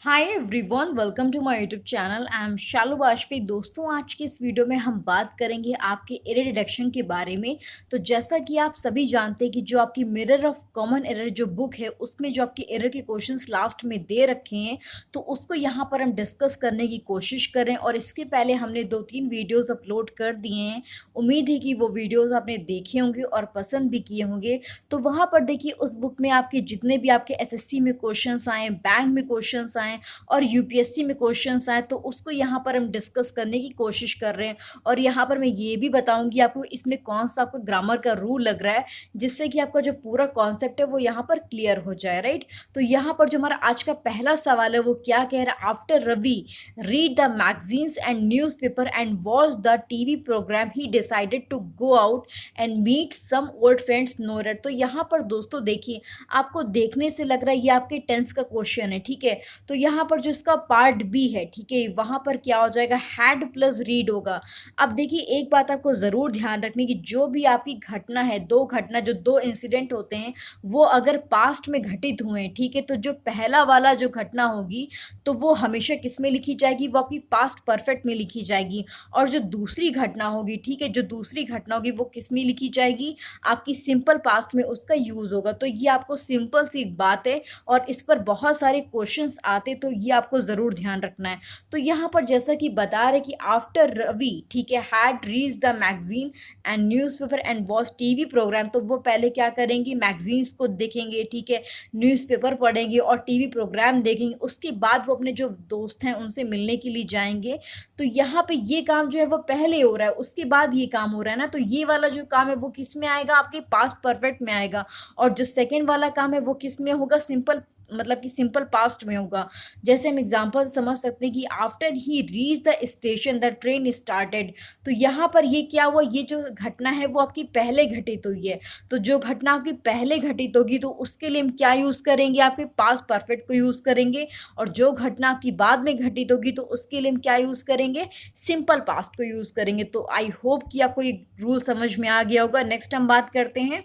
Hi everyone, welcome to my YouTube channel. I am Shalu Vajpayee. दोस्तों, आज के इस वीडियो में हम बात करेंगे आपके एरर डिटेक्शन के बारे में। तो जैसा कि आप सभी जानते हैं कि जो आपकी मिरर ऑफ कॉमन एरर जो बुक है, उसमें जो आपके एरर के क्वेश्चंस लास्ट में दे रखे हैं, तो उसको यहाँ पर हम डिस्कस करने की कोशिश करें। और इसके पहले हमने 2-3 वीडियोज़ अपलोड कर दिए हैं। उम्मीद है कि वो वीडियोज़ आपने देखे होंगे और पसंद भी किए होंगे। तो वहाँ पर देखिए, उस बुक में आपके जितने भी आपके एसएससी में क्वेश्चंस आए, बैंक में क्वेश्चंस आए और यूपीएससी में क्वेश्चंस आए, तो उसको यहाँ पर हम डिस्कस करने की कोशिश कर रहे हैं। और यहाँ पर मैं ये भी बताऊंगी आपको इसमें कौन सा आपको ग्रामर का रूल लग रहा है, जिससे कि आपका जो पूरा कॉन्सेप्ट है वो यहाँ पर क्लियर हो जाए। राइट। तो यहाँ पर जो हमारा आज का पहला सवाल है वो क्या कह रहा है? After Ravi read the magazines and news paper and watch the TV program he decided to go out and meet some old friends नोरेड। तो यहाँ पर दोस्तों देखिए, आपको देखने से लग रहा है ये आपके टेंस का क्वेश्चन है। ठीक है। तो यहाँ पर जो इसका पार्ट बी है, ठीक है, वहां पर क्या हो जाएगा? हैड प्लस रीड होगा। अब देखिए, एक बात आपको जरूर ध्यान रखनी कि जो भी आपकी घटना है, दो घटना, जो दो इंसिडेंट होते हैं, वो अगर पास्ट में घटित हुए हैं, ठीक है, तो जो पहला वाला जो घटना होगी तो वो हमेशा किस में लिखी जाएगी? वो आपकी पास्ट परफेक्ट में लिखी जाएगी। और जो दूसरी घटना होगी, ठीक है, जो दूसरी घटना होगी वो किस में लिखी जाएगी? आपकी सिंपल पास्ट में उसका यूज होगा। तो ये आपको सिंपल सी बात है और इस पर बहुत सारे क्वेश्चंस आते, तो ये आपको ज़रूर ध्यान रखना है। तो यहाँ पर जैसा कि बता रहे कि आफ्टर रवि, ठीक है, had reads the magazine and newspaper and watch TV program, तो वो पहले क्या करेंगे? मैगजीन्स को देखेंगे, ठीक है, न्यूज़पेपर पढ़ेंगे और टीवी प्रोग्राम देखेंगे। उसके बाद वो अपने जो दोस्त हैं उनसे मिलने के लिए जाएंगे। तो यहाँ पे ये काम जो है वो पहले हो रहा है, उसके बाद ये काम हो रहा है ना। तो ये वाला जो काम है वो किस में आएगा? आपके पास्ट परफेक्ट में आएगा। और जो सेकेंड वाला काम है वो किस में होगा? सिंपल, मतलब कि सिंपल पास्ट में होगा। जैसे हम एग्जांपल समझ सकते हैं कि after he reach the station the train started. तो यहाँ पर ये क्या हुआ? ये जो घटना है वो आपकी पहले घटित हुई है। तो जो घटना आपकी पहले घटित होगी तो उसके लिए हम क्या यूज करेंगे? आपके पास्ट परफेक्ट को यूज करेंगे। और जो घटना आपकी बाद में घटित होगी तो उसके लिए हम क्या यूज करेंगे? सिंपल पास्ट को यूज करेंगे। तो आई होप कि आपको ये रूल समझ में आ गया होगा। नेक्स्ट हम बात करते हैं।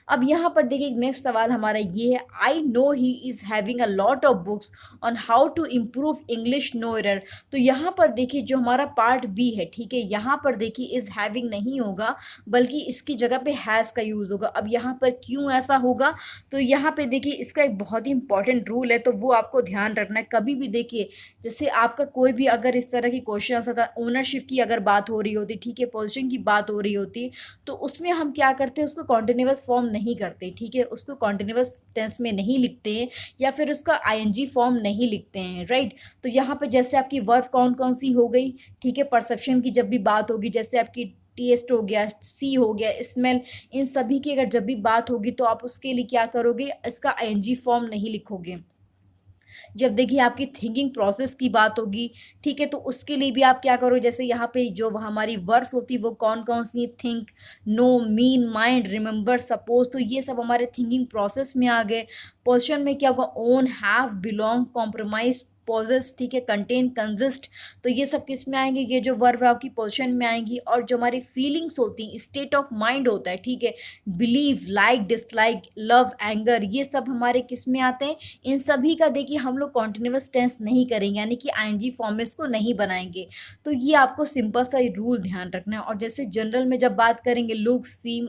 अब यहाँ पर देखिए, नेक्स्ट सवाल हमारा ये है, I know he is having a lot of books on how to improve English no error. तो यहाँ पर देखिए, जो हमारा पार्ट बी है, ठीक है, यहाँ पर देखिए इज हैविंग नहीं होगा, बल्कि इसकी जगह पे हैज़ का यूज होगा। अब यहाँ पर क्यों ऐसा होगा? तो यहाँ पे देखिए, इसका एक बहुत ही इंपॉर्टेंट रूल है, तो वो आपको ध्यान रखना है। कभी भी देखिए, जैसे आपका कोई भी अगर इस तरह की क्वेश्चन आता है, ओनरशिप की अगर बात हो रही होती, ठीक है, पोजिशन की बात हो रही होती, तो उसमें हम क्या करते हैं? उसको कॉन्टिन्यूअस फॉर्म नहीं करते, ठीक है, उसको कॉन्टिन्यूअस टेंस में नहीं लिखते हैं, या फिर उसका आईएनजी फॉर्म नहीं लिखते हैं। राइट। तो यहाँ पे जैसे आपकी वर्ब कौन कौन सी हो गई? ठीक है, परसेप्शन की जब भी बात होगी, जैसे आपकी टेस्ट हो गया, सी हो गया, स्मेल, इन सभी की अगर जब भी बात होगी तो आप उसके लिए क्या करोगे? इसका आईएनजी फॉर्म नहीं लिखोगे। जब देखिए आपकी थिंकिंग प्रोसेस की बात होगी, ठीक है, तो उसके लिए भी आप क्या करो? जैसे यहाँ पे जो हमारी वर्ड्स होती है वो कौन कौन सी? Think, no, mean, mind, remember, suppose. तो ये सब हमारे थिंकिंग प्रोसेस में आ गए। पोजिशन में क्या होगा? Own, have, belong, compromise, possess, ठीक है, कंटेन, कंजिस्ट। तो ये सब किस में आएंगे? ये जो वर्ब है आपकी पोजिशन में आएंगी। और जो हमारी फीलिंग्स होती हैं, स्टेट ऑफ माइंड होता है, ठीक है, believe, like, dislike, love, anger, ये सब हमारे किस में आते हैं? इन सभी का देखिए हम लोग कॉन्टिन्यूअस टेंस नहीं करेंगे, यानी कि आईएनजी फॉर्म में इसको नहीं बनाएंगे। तो ये आपको सिंपल सा रूल ध्यान रखना है। और जैसे जनरल में जब बात करेंगे, लुक, सीम,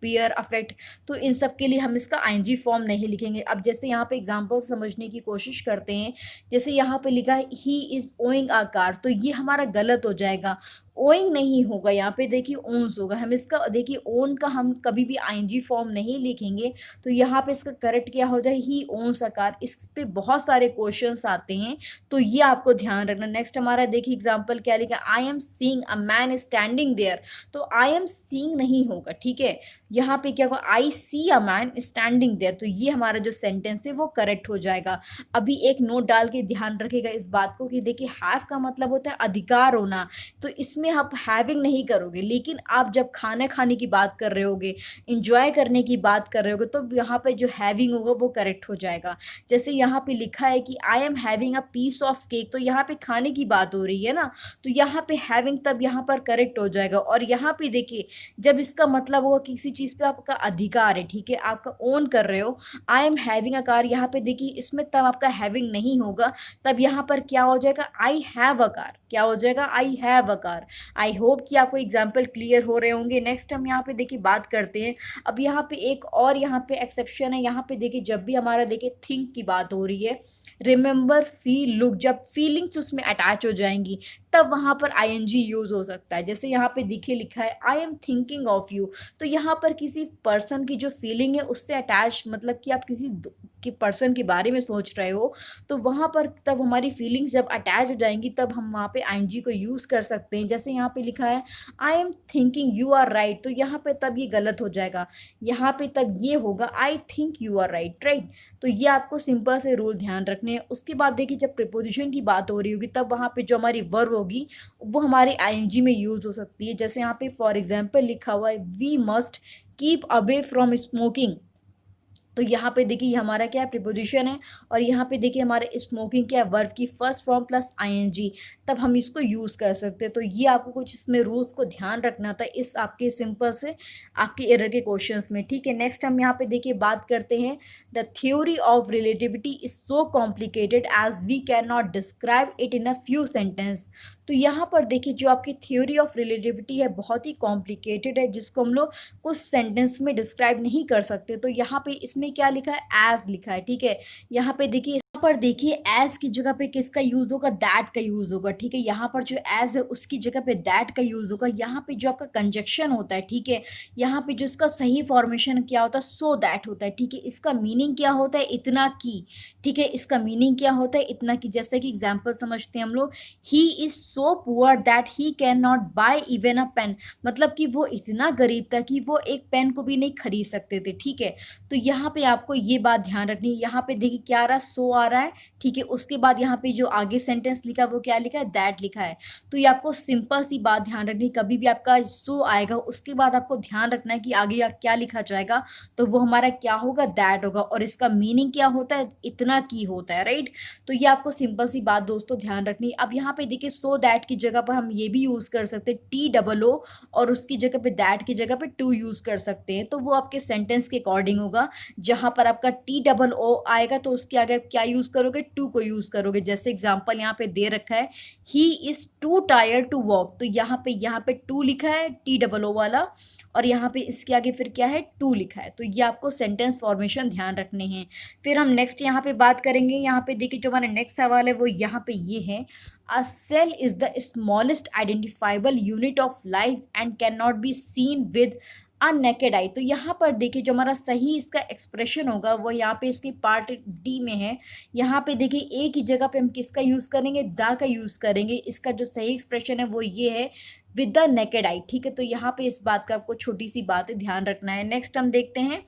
पियर, अफेक्ट, तो इन सब के लिए हम इसका आईएनजी फॉर्म नहीं लिखेंगे। अब जैसे यहाँ पे एग्जांपल समझने की कोशिश करते हैं। जैसे यहाँ पे लिखा है he is owing a car, तो ये हमारा गलत हो जाएगा। ओइंग नहीं होगा, यहाँ पे देखिए ओन्स होगा। हम इसका देखिए ओन का हम कभी भी आईएनजी फॉर्म नहीं लिखेंगे। तो यहाँ पे इसका करेक्ट क्या हो जाए? ही ओन्स अ कार। इस पे बहुत सारे क्वेश्चंस आते हैं, तो ये आपको ध्यान रखना। नेक्स्ट हमारा देखिए एग्जांपल क्या लिखा? I am seeing a man standing there. तो आई एम सीइंग नहीं होगा, ठीक है, यहाँ पे क्या होगा? आई सी अ मैन स्टैंडिंग देयर। तो ये हमारा जो सेंटेंस है वो करेक्ट हो जाएगा। अभी एक नोट डाल के ध्यान रखेगा इस बात को कि देखिए हैव का मतलब होता है अधिकार होना। तो इसमें इसमें आप हैविंग नहीं करोगे, लेकिन आप जब खाना खाने की बात कर रहे होगे, इंजॉय करने की बात कर रहे होगे, तो यहाँ पे जो हैविंग होगा वो करेक्ट हो जाएगा। जैसे यहाँ पे लिखा है कि I am having a piece of cake, तो यहाँ पे खाने की बात हो रही है ना, तो यहाँ पे हैविंग तब यहाँ पर करेक्ट हो जाएगा। और यहाँ पे देखिए, जब इसका मतलब होगा किसी चीज़ पे आपका अधिकार है, ठीक है, आपका ओन कर रहे हो, आई एम हैविंग अ कार, यहाँ पे देखिए इसमें तब आपका हैविंग नहीं होगा, तब यहाँ पर क्या हो जाएगा, आई हैव अ कार, क्या हो जाएगा, I have a car. I hope कि आपको एग्जाम्पल क्लियर हो रहे होंगे। नेक्स्ट हम यहाँ पे देखिए बात करते हैं। अब यहाँ पे एक और यहाँ पे एक्सेप्शन है। यहाँ पे देखिए जब भी हमारा देखिए थिंक की बात हो रही है, रिमेंबर, फील, लुक, जब फीलिंग्स उसमें अटैच हो जाएंगी तब वहाँ पर आईएनजी यूज हो सकता है। जैसे यहाँ पे देखिए लिखा है I am thinking of you, तो यहाँ पर किसी पर्सन की जो फीलिंग है उससे अटैच, मतलब कि आप किसी कि पर्सन के बारे में सोच रहे हो, तो वहाँ पर तब हमारी फीलिंग्स जब अटैच हो जाएंगी तब हम वहाँ पे आईएनजी को यूज़ कर सकते हैं। जैसे यहाँ पे लिखा है I am thinking you are right, तो यहाँ पे तब ये गलत हो जाएगा, यहाँ पे तब ये होगा I think you are right, right. तो ये आपको सिंपल से रूल ध्यान रखने हैं। उसके बाद देखिए जब प्रीपोजिशन की बात हो रही होगी तब वहाँ पे जो हमारी वर्ब होगी वो हमारे आईएनजी में यूज़ हो सकती है। जैसे यहाँ पे फॉर एग्जाम्पल लिखा हुआ है we must keep away from smoking, तो यहाँ पे देखिए ये हमारा क्या है, प्रीपोजिशन है, और यहाँ पे देखिए हमारे स्मोकिंग क्या है, वर्ब की फर्स्ट फॉर्म प्लस आईएनजी, तब हम इसको यूज़ कर सकते हैं। तो ये आपको कुछ इसमें रूल्स को ध्यान रखना था इस आपके सिंपल से आपके एरर के क्वेश्चंस में, ठीक है। नेक्स्ट हम यहाँ पे देखिए बात करते हैं, the theory of relativity is so complicated as we can not describe it in a few sentence. तो यहाँ पर देखिए जो आपकी थ्योरी ऑफ रिलेटिविटी है बहुत ही कॉम्प्लिकेटेड है, जिसको हम लोग कुछ सेंटेंस में डिस्क्राइब नहीं कर सकते। तो यहाँ पे इसमें क्या लिखा है, एज लिखा है, ठीक है। यहाँ पे देखिए, यहाँ पर देखिए एज की जगह पे किसका यूज होगा, दैट का यूज होगा, ठीक है। यहाँ पर जो एज है उसकी जगह पे दैट का यूज होगा। यहाँ पे जो आपका कंजक्शन होता है, ठीक है, यहाँ पे जो इसका सही फॉर्मेशन क्या होता है, सो दैट होता है, ठीक है। इसका मीनिंग क्या होता है, इतना की, ठीक है। इसका मीनिंग क्या होता है, इतना की। जैसे कि एग्जाम्पल समझते हैं हम लोग, he is so poor that he can not buy even a pen, मतलब कि वो इतना गरीब था कि वो एक पेन को भी नहीं खरीद सकते थे, ठीक है। तो यहाँ पे आपको ये बात ध्यान रखनी है। यहाँ पे देखिए क्या आ रहा है, सो आ रहा है, ठीक है। उसके बाद यहाँ पे जो आगे सेंटेंस लिखा है वो क्या लिखा है, दैट लिखा है। तो ये आपको सिंपल सी बात ध्यान रखनी है, कभी भी आपका सो आएगा उसके बाद आपको ध्यान रखना है कि आगे क्या लिखा जाएगा, तो वो हमारा क्या होगा, दैट होगा, और इसका मीनिंग क्या होता है, इतना की होता है, राइट। तो ये आपको सिंपल सी बात दोस्तों ध्यान रखनी है। अब यहाँ पे देखिए सो दैट की जगह पर हम ये भी यूज कर सकते हैं टी डबल ओ, और उसकी जगह पे दैट की जगह पे टू यूज कर सकते हैं। तो वो आपके सेंटेंस के अकॉर्डिंग होगा। जहां पर आपका टी डबल ओ आएगा तो उसके आगे क्या यूज करोगे, टू को यूज करोगे। जैसे एग्जांपल यहाँ पे दे रखा है, he is too tired to walk, तो यहाँ पे टू लिखा है टी डबल ओ वाला, और यहाँ पे इसके आगे फिर क्या है, टू लिखा है। तो ये आपको सेंटेंस फॉर्मेशन ध्यान रखने हैं। फिर हम नेक्स्ट यहाँ पे बात करेंगे। यहाँ पे देखिए जो हमारा नेक्स्ट सवाल है वो यहाँ पे ये है, a cell is the smallest identifiable unit of life and can not be seen with a naked eye. तो यहाँ पर देखिए जो हमारा सही इसका एक्सप्रेशन होगा वो यहाँ पे इसकी पार्ट डी में है। यहाँ पे देखिए ए की जगह पे हम किसका यूज करेंगे, द का यूज करेंगे। इसका जो सही एक्सप्रेशन है वो ये है, विद द नेकेड आई, ठीक है। तो यहाँ पे इस बात का आपको छोटी सी बात है ध्यान रखना है। नेक्स्ट हम देखते हैं,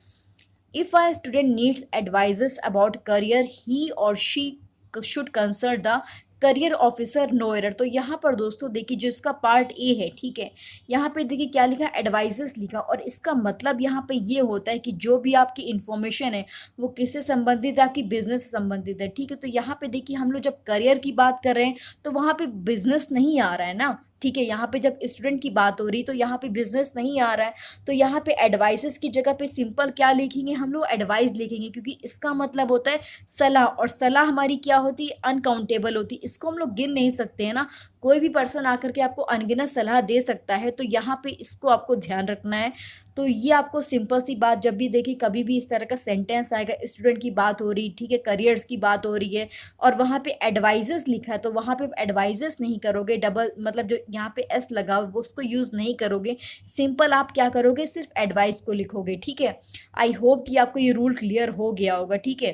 if a student needs advises about career he or she should consult the career officer, no error. तो यहाँ पर दोस्तों देखिए जो इसका पार्ट ए है, ठीक है, यहाँ पे देखिए क्या लिखा, एडवाइजेस लिखा, और इसका मतलब यहाँ पे ये होता है कि जो भी आपकी इंफॉर्मेशन है वो किससे संबंधित है, आपकी बिजनेस से संबंधित है, ठीक है। तो यहाँ पे देखिए हम लोग जब करियर की बात कर रहे हैं तो वहाँ पे बिजनेस नहीं आ रहा है ना, ठीक है। यहाँ पे जब स्टूडेंट की बात हो रही तो यहाँ पे बिजनेस नहीं आ रहा है, तो यहाँ पे एडवाइसेस की जगह पे सिंपल क्या लिखेंगे हम लोग, एडवाइस लिखेंगे, क्योंकि इसका मतलब होता है सलाह, और सलाह हमारी क्या होती है, अनकाउंटेबल होती है, इसको हम लोग गिन नहीं सकते हैं ना। कोई भी पर्सन आकर के आपको अनगिनत सलाह दे सकता है, तो यहाँ पे इसको आपको ध्यान रखना है। तो ये आपको सिंपल सी बात, जब भी देखिए कभी भी इस तरह का सेंटेंस आएगा, स्टूडेंट की बात हो रही, ठीक है, करियर्स की बात हो रही है, और वहाँ पे एडवाइजेस लिखा है, तो वहाँ पे एडवाइजेस नहीं करोगे, डबल मतलब जो यहाँ पे एस लगा हो वो उसको यूज़ नहीं करोगे। सिंपल आप क्या करोगे, सिर्फ एडवाइस को लिखोगे, ठीक है। आई होप कि आपको ये रूल क्लियर हो गया होगा, ठीक है।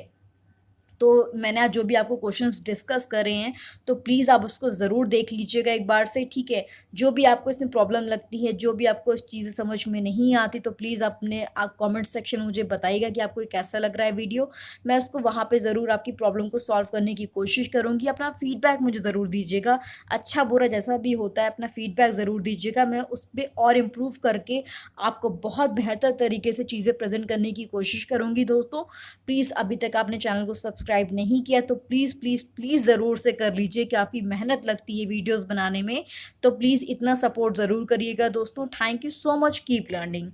तो मैंने आज जो भी आपको क्वेश्चंस डिस्कस करे हैं, तो प्लीज़ आप उसको ज़रूर देख लीजिएगा एक बार से, ठीक है। जो भी आपको इसमें प्रॉब्लम लगती है, जो भी आपको चीज़ें समझ में नहीं आती, तो प्लीज़ अपने आप कमेंट सेक्शन में मुझे बताइएगा कि आपको ये कैसा लग रहा है वीडियो। मैं उसको वहाँ पे ज़रूर आपकी प्रॉब्लम को सॉल्व करने की कोशिश करूँगी। अपना फीडबैक मुझे ज़रूर दीजिएगा, अच्छा बुरा जैसा भी होता है अपना फीडबैक ज़रूर दीजिएगा। मैं उस पे और इम्प्रूव करके आपको बहुत बेहतर तरीके से चीज़ें प्रेज़ेंट करने की कोशिश करूँगी दोस्तों। प्लीज़ अभी तक आपने चैनल को सब्सक्राइब नहीं किया तो प्लीज़ प्लीज़ प्लीज़ ज़रूर से कर लीजिए, काफ़ी मेहनत लगती है वीडियोज़ बनाने में, तो प्लीज़ इतना सपोर्ट ज़रूर करिएगा दोस्तों। Thank you so much, keep learning.